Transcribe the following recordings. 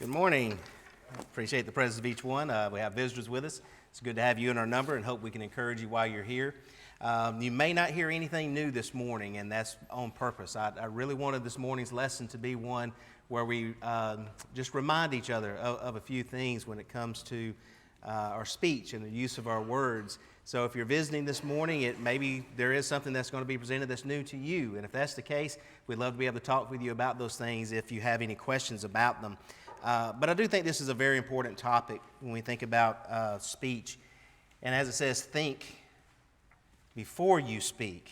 Good morning. Appreciate the presence of each one. We have visitors with us. It's good to have you in our number and hope we can encourage you while you're here. You may not hear anything new this morning, and that's on purpose. I really wanted this morning's lesson to be one where we just remind each other of a few things when it comes to our speech and the use of our words. So if you're visiting this morning, maybe there is something that's going to be presented that's new to you. And if that's the case, we'd love to be able to talk with you about those things if you have any questions about them. But I do think this is a very important topic when we think about speech. And as it says, think before you speak.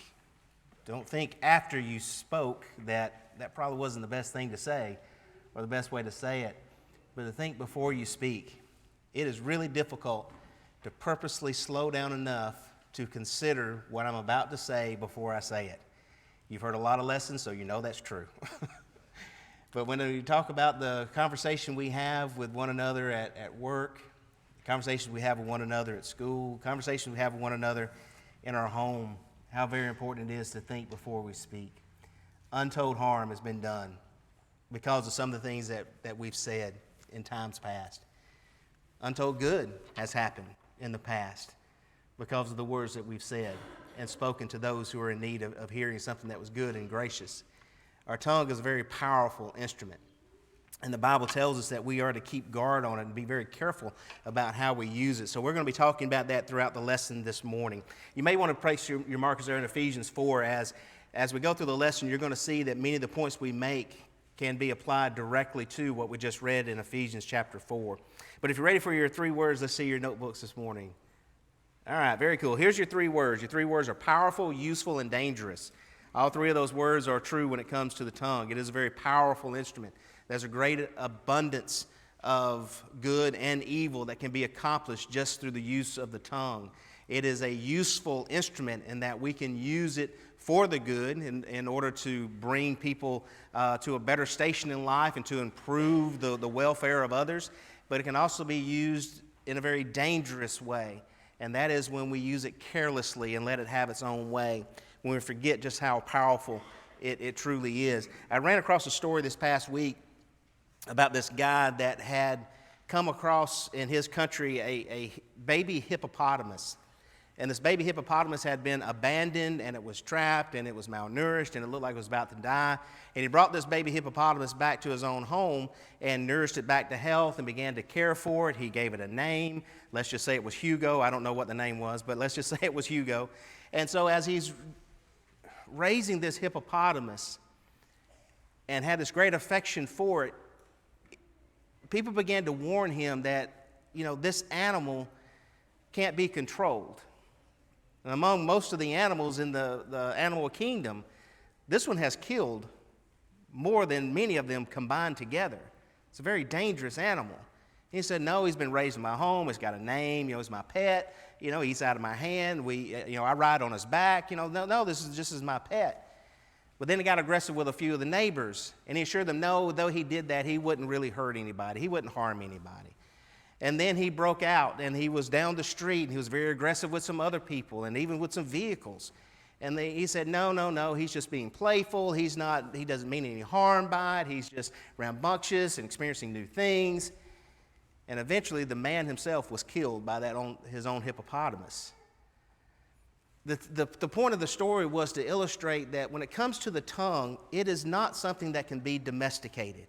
Don't think after you spoke that probably wasn't the best thing to say or the best way to say it. But to think before you speak. It is really difficult to purposely slow down enough to consider what I'm about to say before I say it. You've heard a lot of lessons, so you know that's true. But when you talk about the conversation we have with one another at work, conversations we have with one another at school, conversations we have with one another in our home, how very important it is to think before we speak. Untold harm has been done because of some of the things that we've said in times past. Untold good has happened in the past because of the words that we've said and spoken to those who are in need of hearing something that was good and gracious. Our tongue is a very powerful instrument, and the Bible tells us that we are to keep guard on it and be very careful about how we use it. So we're going to be talking about that throughout the lesson this morning. You may want to place your markers there in Ephesians 4. As we go through the lesson, you're going to see that many of the points we make can be applied directly to what we just read in Ephesians chapter 4. But if you're ready for your 3 words, let's see your notebooks this morning. All right, very cool. Here's your 3 words. Your 3 words are powerful, useful, and dangerous. All 3 of those words are true when it comes to the tongue. It is a very powerful instrument. There's a great abundance of good and evil that can be accomplished just through the use of the tongue. It is a useful instrument in that we can use it for the good in order to bring people to a better station in life and to improve the welfare of others. But it can also be used in a very dangerous way, and that is when we use it carelessly and let it have its own way, when we forget just how powerful it truly is. I ran across a story this past week about this guy that had come across in his country a baby hippopotamus. And this baby hippopotamus had been abandoned, and it was trapped, and it was malnourished, and it looked like it was about to die. And he brought this baby hippopotamus back to his own home and nourished it back to health and began to care for it. He gave it a name. Let's just say it was Hugo. I don't know what the name was, but let's just say it was Hugo. And so as he's raising this hippopotamus and had this great affection for it, people began to warn him that, this animal can't be controlled. And among most of the animals in the animal kingdom, this one has killed more than many of them combined together. It's a very dangerous animal. He said, no, he's been raised in my home. He's got a name. He's my pet. He's out of my hand. I ride on his back. No, this is just as my pet. But then he got aggressive with a few of the neighbors, and he assured them, no, though he did that, he wouldn't really hurt anybody. He wouldn't harm anybody. And then he broke out, and he was down the street, and he was very aggressive with some other people and even with some vehicles. And he said, no, he's just being playful. He doesn't mean any harm by it. He's just rambunctious and experiencing new things. And eventually the man himself was killed by his own hippopotamus. The point of the story was to illustrate that when it comes to the tongue, it is not something that can be domesticated.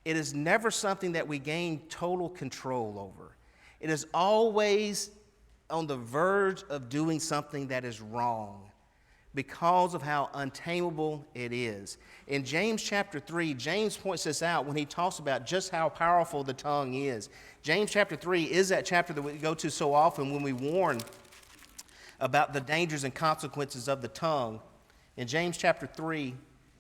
It is never something that we gain total control over. It is always on the verge of doing something that is wrong because of how untamable it is. In James chapter 3, James points this out when he talks about just how powerful the tongue is. James chapter 3 is that chapter that we go to so often when we warn about the dangers and consequences of the tongue. In James chapter 3,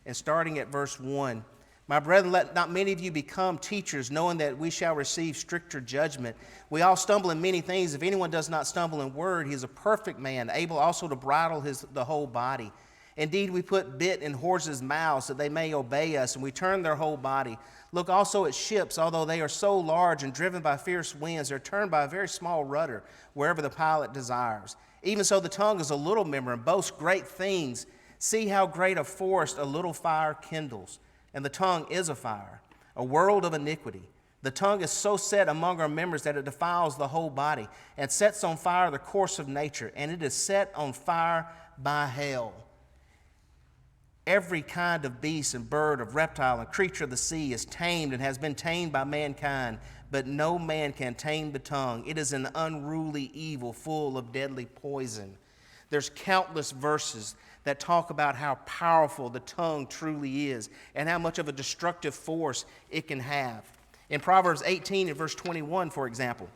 and starting at verse 1, my brethren, let not many of you become teachers, knowing that we shall receive stricter judgment. We all stumble in many things. If anyone does not stumble in word, he is a perfect man, able also to bridle the whole body. Indeed, we put bit in horses' mouths that they may obey us, and we turn their whole body. Look also at ships, although they are so large and driven by fierce winds, they're turned by a very small rudder, wherever the pilot desires. Even so, the tongue is a little member and boasts great things. See how great a forest a little fire kindles. And the tongue is a fire, a world of iniquity. The tongue is so set among our members that it defiles the whole body and sets on fire the course of nature, and it is set on fire by hell. Every kind of beast and bird, of reptile and creature of the sea is tamed and has been tamed by mankind, but no man can tame the tongue. It is an unruly evil full of deadly poison. There's countless verses that talk about how powerful the tongue truly is and how much of a destructive force it can have. In Proverbs 18 and verse 21, for example,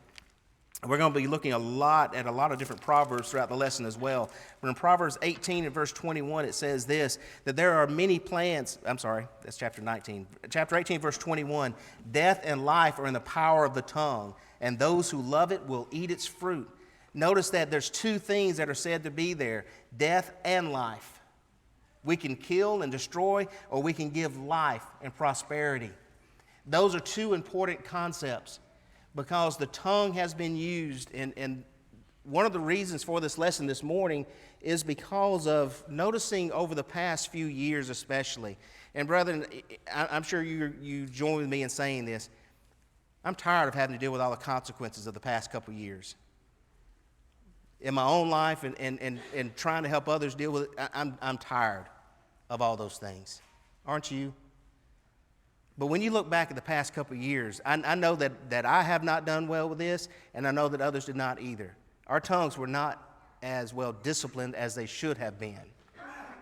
we're going to be looking at a lot of different Proverbs throughout the lesson as well. But in Proverbs 18 and verse 21, it says this, that there are many plans. I'm sorry, that's chapter 19. Chapter 18, verse 21, death and life are in the power of the tongue, and those who love it will eat its fruit. Notice that there's two things that are said to be there, death and life. We can kill and destroy, or we can give life and prosperity. Those are two important concepts because the tongue has been used, and one of the reasons for this lesson this morning is because of noticing over the past few years especially, and brethren, I'm sure you join with me in saying this, I'm tired of having to deal with all the consequences of the past couple years. In my own life and trying to help others deal with it, I'm tired of all those things. Aren't you? But when you look back at the past couple of years, I know that I have not done well with this, and I know that others did not either. Our tongues were not as well disciplined as they should have been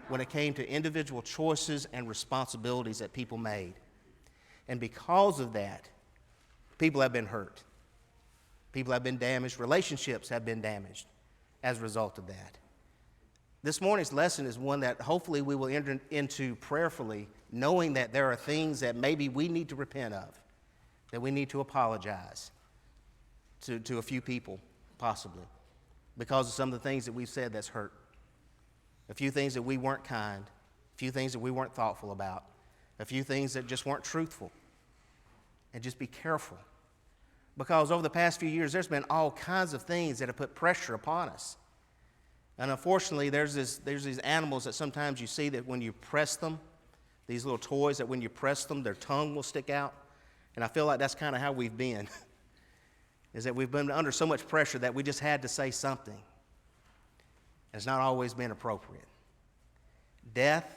when it came to individual choices and responsibilities that people made. And because of that, people have been hurt. People have been damaged. Relationships have been damaged as a result of that. This morning's lesson is one that hopefully we will enter into prayerfully, knowing that there are things that maybe we need to repent of, that we need to apologize to a few people, possibly, because of some of the things that we've said that's hurt, a few things that we weren't kind, a few things that we weren't thoughtful about, a few things that just weren't truthful. And just be careful, because over the past few years, there's been all kinds of things that have put pressure upon us. And unfortunately, there's these animals that sometimes you see that when you press them, these little toys that when you press them, their tongue will stick out. And I feel like that's kind of how we've been, is that we've been under so much pressure that we just had to say something. And it's not always been appropriate. Death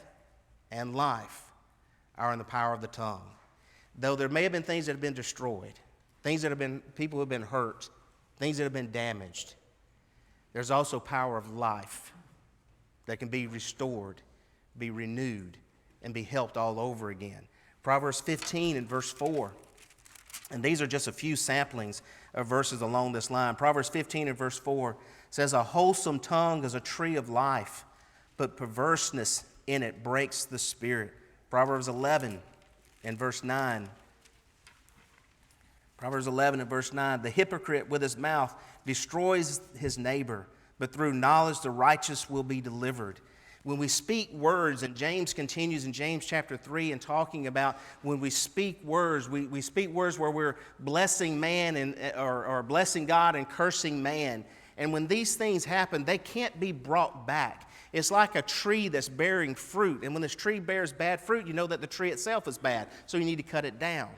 and life are in the power of the tongue. Though there may have been things that have been destroyed, things that have been, people who have been hurt, things that have been damaged, there's also power of life that can be restored, be renewed, and be helped all over again. Proverbs 15 and verse 4. And these are just a few samplings of verses along this line. Proverbs 15 and verse 4 says, a wholesome tongue is a tree of life, but perverseness in it breaks the spirit. Proverbs 11 and verse 9. Proverbs 11 and verse 9, the hypocrite with his mouth destroys his neighbor, but through knowledge the righteous will be delivered. When we speak words, and James continues in James chapter 3 and talking about when we speak words, we speak words where we're blessing man or blessing God and cursing man. And when these things happen, they can't be brought back. It's like a tree that's bearing fruit. And when this tree bears bad fruit, you know that the tree itself is bad. So you need to cut it down.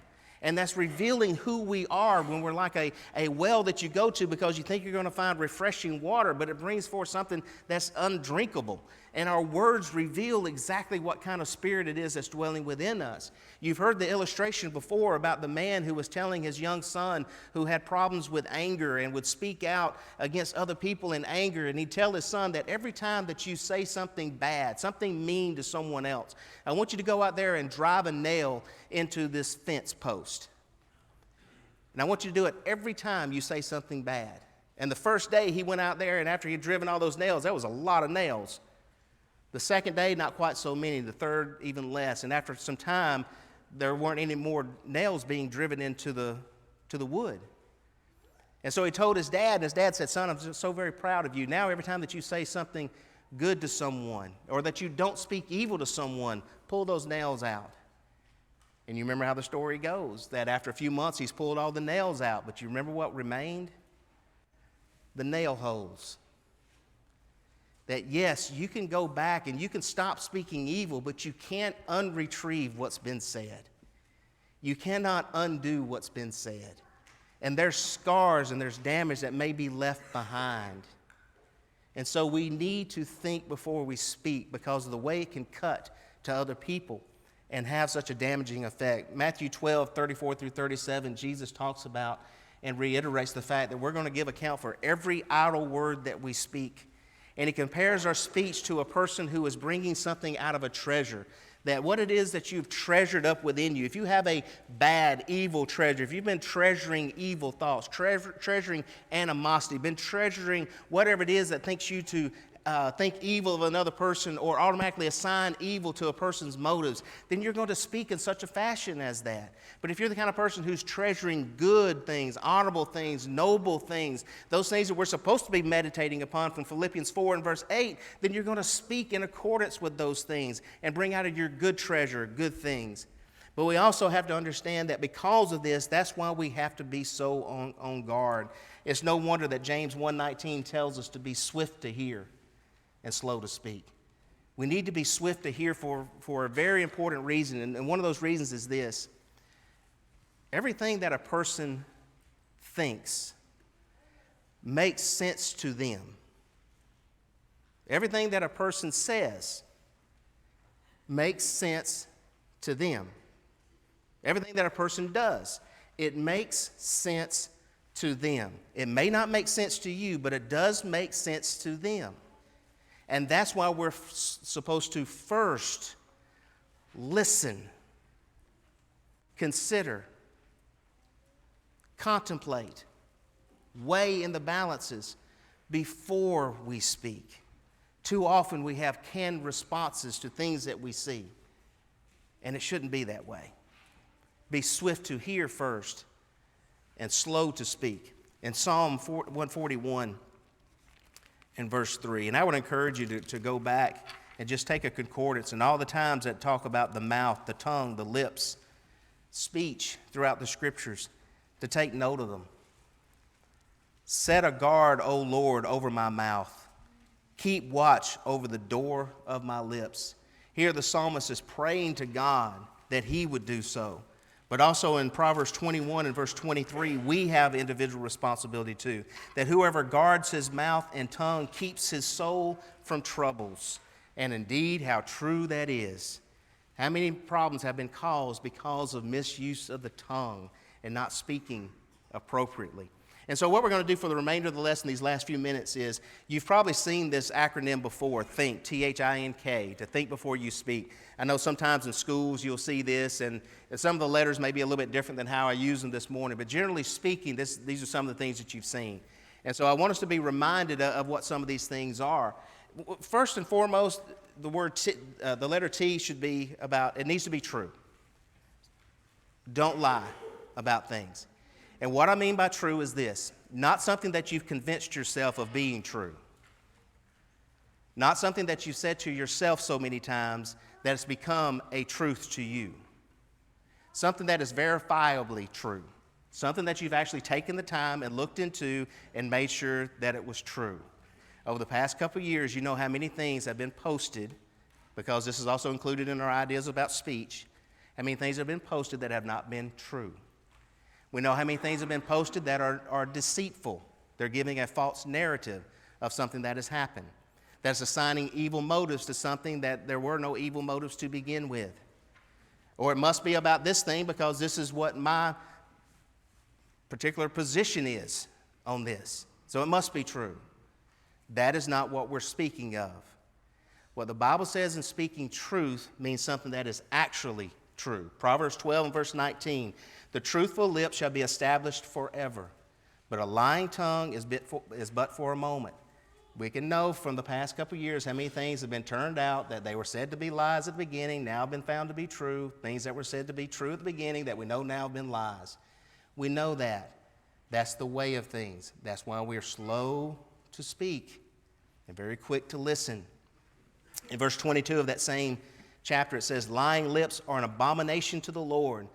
And that's revealing who we are when we're like a well that you go to because you think you're going to find refreshing water, but it brings forth something that's undrinkable. And our words reveal exactly what kind of spirit it is that's dwelling within us. You've heard the illustration before about the man who was telling his young son who had problems with anger and would speak out against other people in anger. And he'd tell his son that every time that you say something bad, something mean to someone else, I want you to go out there and drive a nail into this fence post. And I want you to do it every time you say something bad. And the first day he went out there, and after he'd driven all those nails, that was a lot of nails. The second day, not quite so many. The third, even less. And after some time, there weren't any more nails being driven into the wood. And so he told his dad, and his dad said, son, I'm just so very proud of you. Now every time that you say something good to someone or that you don't speak evil to someone, pull those nails out. And you remember how the story goes, that after a few months, he's pulled all the nails out. But you remember what remained? The nail holes. That yes, you can go back and you can stop speaking evil, but you can't unretrieve what's been said. You cannot undo what's been said. And there's scars and there's damage that may be left behind. And so we need to think before we speak because of the way it can cut to other people and have such a damaging effect. Matthew 12, 34 through 37, Jesus talks about and reiterates the fact that we're going to give account for every idle word that we speak. And he compares our speech to a person who is bringing something out of a treasure. That what it is that you've treasured up within you. If you have a bad, evil treasure, if you've been treasuring evil thoughts, treasuring animosity, been treasuring whatever it is that thinks you to think evil of another person or automatically assign evil to a person's motives, then you're going to speak in such a fashion as that. But if you're the kind of person who's treasuring good things, honorable things, noble things, those things that we're supposed to be meditating upon from Philippians 4 and verse 8, then you're going to speak in accordance with those things and bring out of your good treasure good things. But we also have to understand that because of this, that's why we have to be so on guard. It's no wonder that James 1:19 tells us to be swift to hear and slow to speak. We need to be swift to hear for a very important reason, and one of those reasons is this. Everything that a person thinks makes sense to them. Everything that a person says makes sense to them. Everything that a person does, it makes sense to them. It may not make sense to you, but it does make sense to them. And that's why we're supposed to first listen, consider, contemplate, weigh in the balances before we speak. Too often we have canned responses to things that we see, and it shouldn't be that way. Be swift to hear first and slow to speak. In Psalm 141, in verse 3. And I would encourage you to go back and just take a concordance and all the times that talk about the mouth, the tongue, the lips, speech throughout the scriptures, to take note of them. Set a guard, O Lord, over my mouth. Keep watch over the door of my lips. Here the psalmist is praying to God that he would do so. But also in Proverbs 21 and verse 23, we have individual responsibility too. That whoever guards his mouth and tongue keeps his soul from troubles. And indeed, how true that is. How many problems have been caused because of misuse of the tongue and not speaking appropriately? And so what we're going to do for the remainder of the lesson, these last few minutes, is you've probably seen this acronym before, THINK, T.H.I.N.K, to think before you speak. I know sometimes in schools you'll see this, and some of the letters may be a little bit different than how I use them this morning, but generally speaking, these are some of the things that you've seen. And so I want us to be reminded of what some of these things are. First and foremost, the letter T should be about, it needs to be true. Don't lie about things. And what I mean by true is this, not something that you've convinced yourself of being true. Not something that you've said to yourself so many times that it's become a truth to you. Something that is verifiably true. Something that you've actually taken the time and looked into and made sure that it was true. Over the past couple of years, you know how many things have been posted, because this is also included in our ideas about speech, how many things have been posted that have not been true. We know how many things have been posted that are deceitful. They're giving a false narrative of something that has happened. That's assigning evil motives to something that there were no evil motives to begin with. Or it must be about this thing because this is what my particular position is on this. So it must be true. That is not what we're speaking of. What the Bible says in speaking truth means something that is actually true. Proverbs 12 and verse 19, the truthful lips shall be established forever, but a lying tongue is but for a moment. We can know from the past couple of years how many things have been turned out that they were said to be lies at the beginning, now have been found to be true. Things that were said to be true at the beginning that we know now have been lies. We know that. That's the way of things. That's why we're slow to speak and very quick to listen. In verse 22 of that same chapter, it says, lying lips are an abomination to the Lord,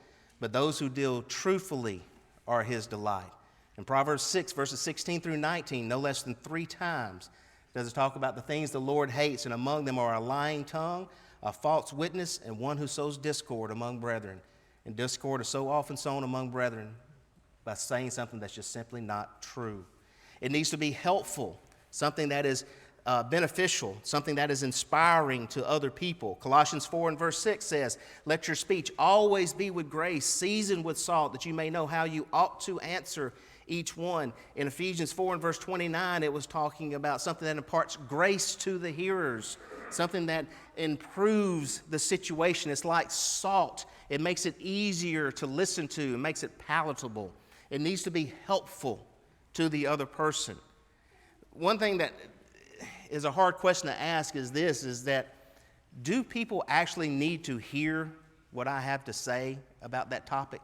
but those who deal truthfully are his delight. In Proverbs 6, verses 16 through 19, no less than 3 times does it talk about the things the Lord hates, and among them are a lying tongue, a false witness, and one who sows discord among brethren. And discord is so often sown among brethren by saying something that's just simply not true. It needs to be helpful, something that is beneficial, something that is inspiring to other people. Colossians 4 and verse 6 says, "Let your speech always be with grace, seasoned with salt, that you may know how you ought to answer each one." In Ephesians 4 and verse 29, it was talking about something that imparts grace to the hearers, something that improves the situation. It's like salt. It makes it easier to listen to. It makes it palatable. It needs to be helpful to the other person. One thing that is a hard question to ask is this, is that do people actually need to hear what I have to say about that topic?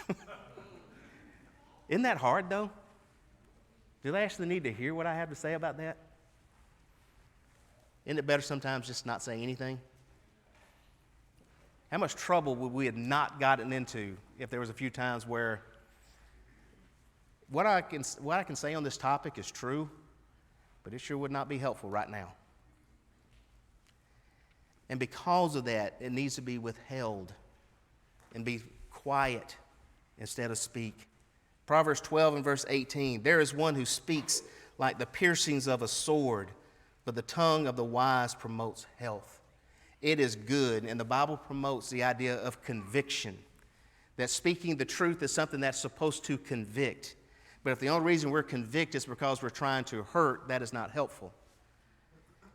Amen. Isn't that hard, though? Do they actually need to hear what I have to say about that? Isn't it better sometimes just not say anything? How much trouble would we have not gotten into if there was a few times where what I can say on this topic is true, but it sure would not be helpful right now. And because of that, it needs to be withheld and be quiet instead of speak. Proverbs 12 and verse 18, "There is one who speaks like the piercings of a sword, but the tongue of the wise promotes health." It is good, and the Bible promotes the idea of conviction, that speaking the truth is something that's supposed to convict. But if the only reason we're convicted is because we're trying to hurt, that is not helpful.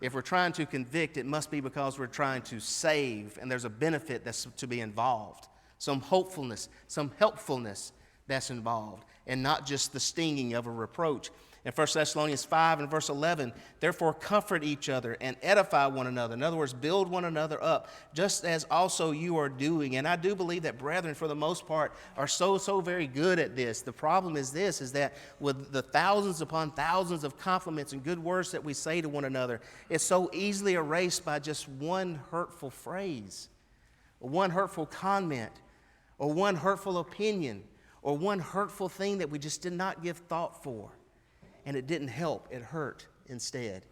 If we're trying to convict, it must be because we're trying to save, and there's a benefit that's to be involved, some hopefulness, some helpfulness that's involved, and not just the stinging of a reproach. In 1 Thessalonians 5 and verse 11, "Therefore comfort each other and edify one another." In other words, build one another up, just as also you are doing. And I do believe that brethren, for the most part, are so very good at this. The problem is this, is that with the thousands upon thousands of compliments and good words that we say to one another, it's so easily erased by just one hurtful phrase, or one hurtful comment, or one hurtful opinion, or one hurtful thing that we just did not give thought for. And it didn't help, it hurt instead.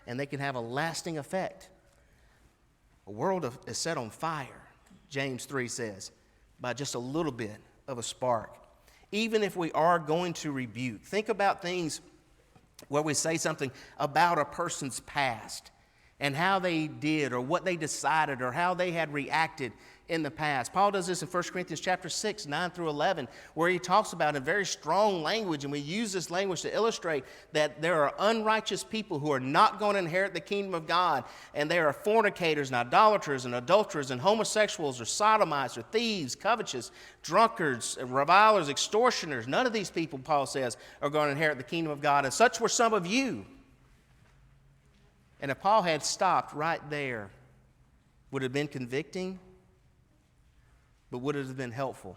And they can have a lasting effect. A world is set on fire, James 3 says, by just a little bit of a spark. Even if we are going to rebuke, think about things where we say something about a person's past and how they did or what they decided or how they had reacted in the past. Paul does this in 1 Corinthians chapter 6, 9 through 11, where he talks about in very strong language, and we use this language to illustrate that there are unrighteous people who are not going to inherit the kingdom of God, and there are fornicators and idolaters and adulterers and homosexuals or sodomites or thieves, covetous, drunkards, revilers, extortioners. None of these people, Paul says, are going to inherit the kingdom of God, and such were some of you. And if Paul had stopped right there, would it have been convicting? But would it have been helpful?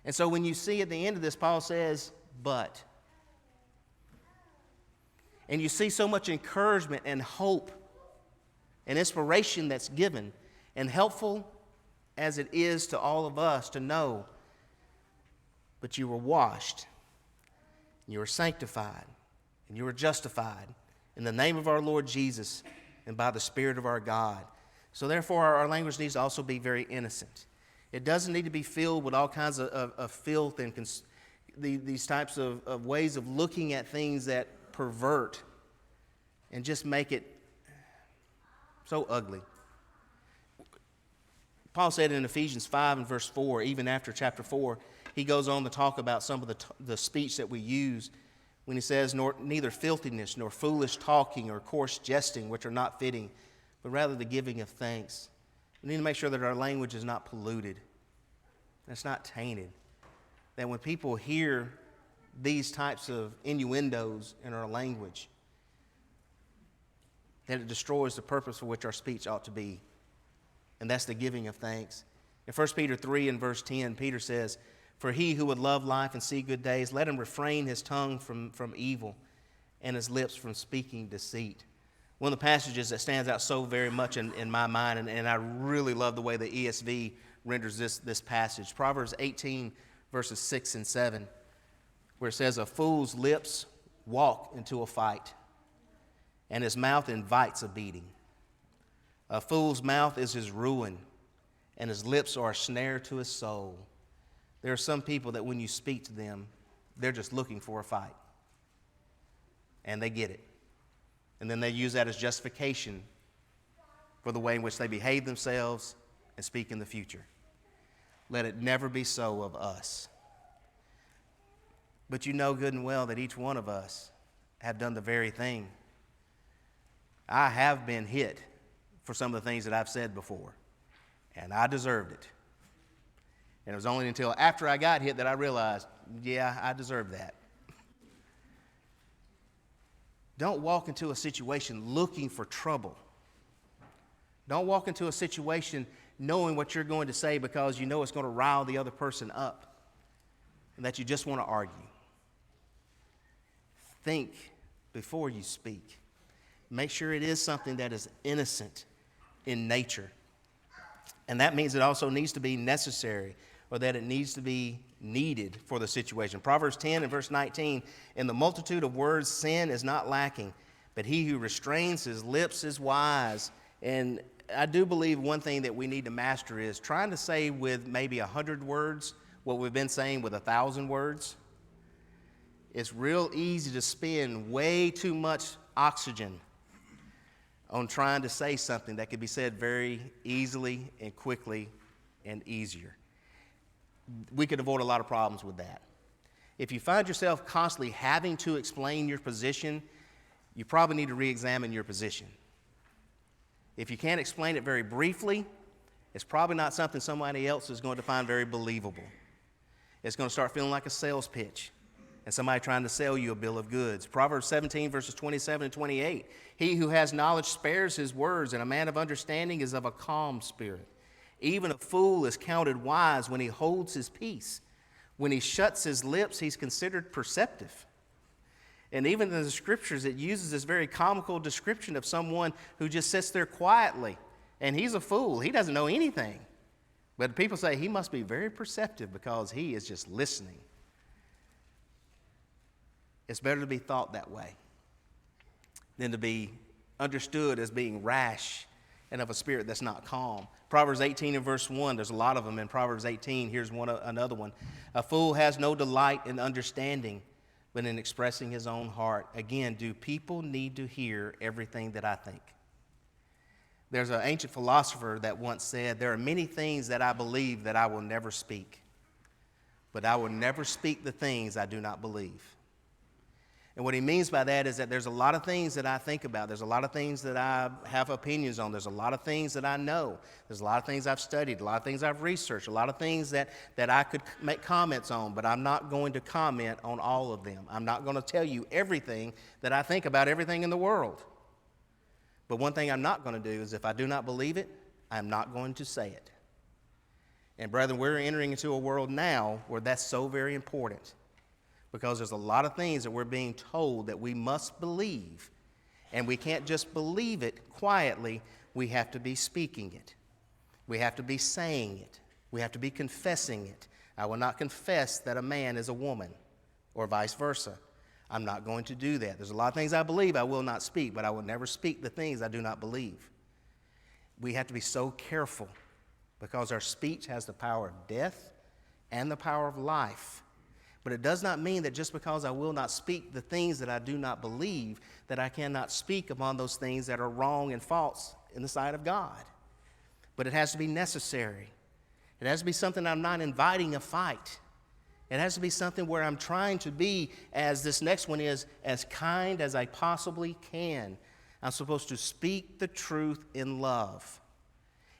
And so when you see at the end of this, Paul says, "but." And you see so much encouragement and hope and inspiration that's given, and helpful as it is to all of us to know, but you were washed, and you were sanctified, and you were justified in the name of our Lord Jesus and by the Spirit of our God. So therefore, our language needs to also be very innocent. It doesn't need to be filled with all kinds of filth and these types of ways of looking at things that pervert and just make it so ugly. Paul said in Ephesians 5 and verse 4, even after chapter 4, he goes on to talk about some of the speech that we use when he says, "Neither filthiness nor foolish talking or coarse jesting, which are not fitting, but rather the giving of thanks." We need to make sure that our language is not polluted, that it's not tainted, that when people hear these types of innuendos in our language, that it destroys the purpose for which our speech ought to be, and that's the giving of thanks. In 1 Peter 3 and verse 10, Peter says, "For he who would love life and see good days, let him refrain his tongue from evil and his lips from speaking deceit." One of the passages that stands out so very much in my mind, and I really love the way the ESV renders this passage, Proverbs 18, verses 6 and 7, where it says, "A fool's lips walk into a fight, and his mouth invites a beating. A fool's mouth is his ruin, and his lips are a snare to his soul. There are some people that when you speak to them, they're just looking for a fight. And they get it. And then they use that as justification for the way in which they behave themselves and speak in the future. Let it never be so of us. But you know good and well that each one of us have done the very thing. I have been hit for some of the things that I've said before, and I deserved it. And it was only until after I got hit that I realized, yeah, I deserved that. Don't walk into a situation looking for trouble. Don't walk into a situation knowing what you're going to say because you know it's going to rile the other person up and that you just want to argue. Think before you speak. Make sure it is something that is innocent in nature. And that means it also needs to be necessary, or that it needs to be needed for the situation. Proverbs 10 and verse 19, in the multitude of words sin is not lacking, but he who restrains his lips is wise. And I do believe one thing that we need to master is trying to say with maybe 100 words what we've been saying with 1,000 words. It's real easy to spend way too much oxygen on trying to say something that could be said very easily and quickly and easier. We could avoid a lot of problems with that. If you find yourself constantly having to explain your position, you probably need to re-examine your position. If you can't explain it very briefly, it's probably not something somebody else is going to find very believable. It's going to start feeling like a sales pitch and somebody trying to sell you a bill of goods. Proverbs 17, verses 27 and 28. He who has knowledge spares his words, and a man of understanding is of a calm spirit. Even a fool is counted wise when he holds his peace. When he shuts his lips, he's considered perceptive. And even in the scriptures, it uses this very comical description of someone who just sits there quietly. And he's a fool. He doesn't know anything. But people say he must be very perceptive because he is just listening. It's better to be thought that way than to be understood as being rash and of a spirit that's not calm. Proverbs 18 and verse 1, there's a lot of them in Proverbs 18. Here's another one. A fool has no delight in understanding, but in expressing his own heart. Again, do people need to hear everything that I think? There's an ancient philosopher that once said, there are many things that I believe that I will never speak, but I will never speak the things I do not believe. And what he means by that is that there's a lot of things that I think about. There's a lot of things that I have opinions on. There's a lot of things that I know. There's a lot of things I've studied, a lot of things I've researched, a lot of things that I could make comments on, but I'm not going to comment on all of them. I'm not going to tell you everything that I think about everything in the world. But one thing I'm not going to do is if I do not believe it, I'm not going to say it. And brethren, we're entering into a world now where that's so very important. Because there's a lot of things that we're being told that we must believe. And we can't just believe it quietly. We have to be speaking it. We have to be saying it. We have to be confessing it. I will not confess that a man is a woman, or vice versa. I'm not going to do that. There's a lot of things I believe I will not speak, but I will never speak the things I do not believe. We have to be so careful because our speech has the power of death and the power of life. But it does not mean that just because I will not speak the things that I do not believe, that I cannot speak upon those things that are wrong and false in the sight of God. But it has to be necessary. It has to be something I'm not inviting a fight. It has to be something where I'm trying to be, as this next one is, as kind as I possibly can. I'm supposed to speak the truth in love.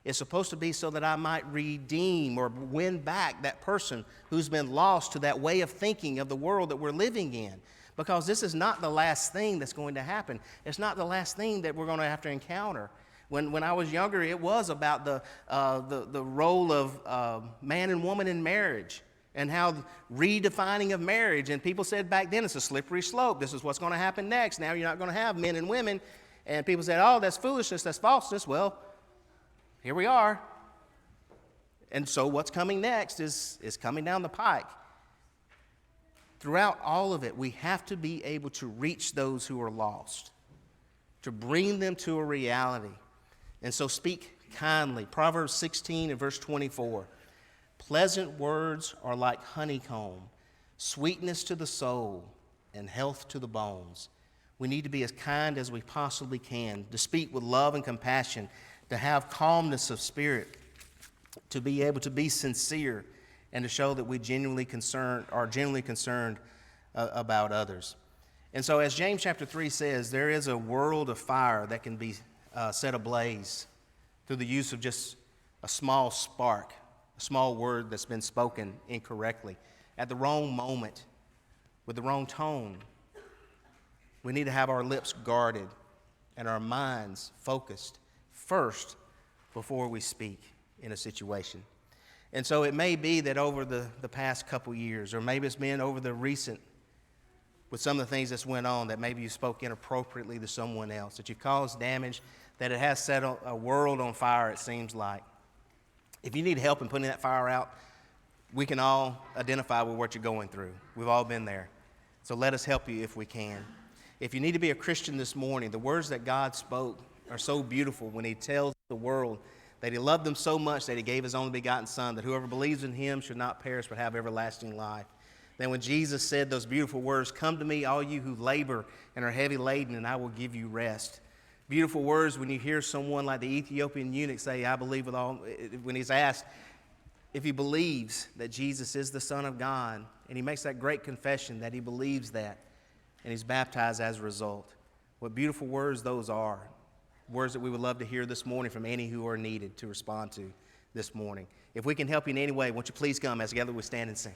It's supposed to be so that I might redeem or win back that person who's been lost to that way of thinking of the world that we're living in. Because this is not the last thing that's going to happen. It's not the last thing that we're going to have to encounter. When I was younger, it was about the role of man and woman in marriage and how redefining of marriage. And people said back then it's a slippery slope. This is what's going to happen next. Now you're not going to have men and women. And people said, oh, that's foolishness, that's falseness. Well, here we are. And so what's coming next is coming down the pike. Throughout all of it, we have to be able to reach those who are lost, to bring them to a reality, And so speak kindly. Proverbs 16 and verse 24. Pleasant words are like honeycomb, sweetness to the soul and health to the bones. We need to be as kind as we possibly can, to speak with love and compassion, to have calmness of spirit, to be able to be sincere, and to show that we are genuinely concerned about others. And so as James chapter 3 says, there is a world of fire that can be set ablaze through the use of just a small spark, a small word that's been spoken incorrectly, at the wrong moment, with the wrong tone. We need to have our lips guarded and our minds focused first before we speak in a situation. And so it may be that over the past couple years, or maybe it's been over the recent, with some of the things that's went on, that maybe you spoke inappropriately to someone else, that you caused damage, that it has set a world on fire, it seems like. If you need help in putting that fire out, we can all identify with what you're going through. We've all been there. So let us help you if we can. If you need to be a Christian this morning, the words that God spoke are so beautiful when he tells the world that he loved them so much that he gave his only begotten Son, that whoever believes in him should not perish but have everlasting life. Then when Jesus said those beautiful words, "Come to me, all you who labor and are heavy laden, and I will give you rest." Beautiful words when you hear someone like the Ethiopian eunuch say, "I believe with all," when he's asked if he believes that Jesus is the Son of God, and he makes that great confession that he believes that, and he's baptized as a result. What beautiful words those are. Words that we would love to hear this morning from any who are needed to respond to this morning. If we can help you in any way, won't you please come as together we stand and sing.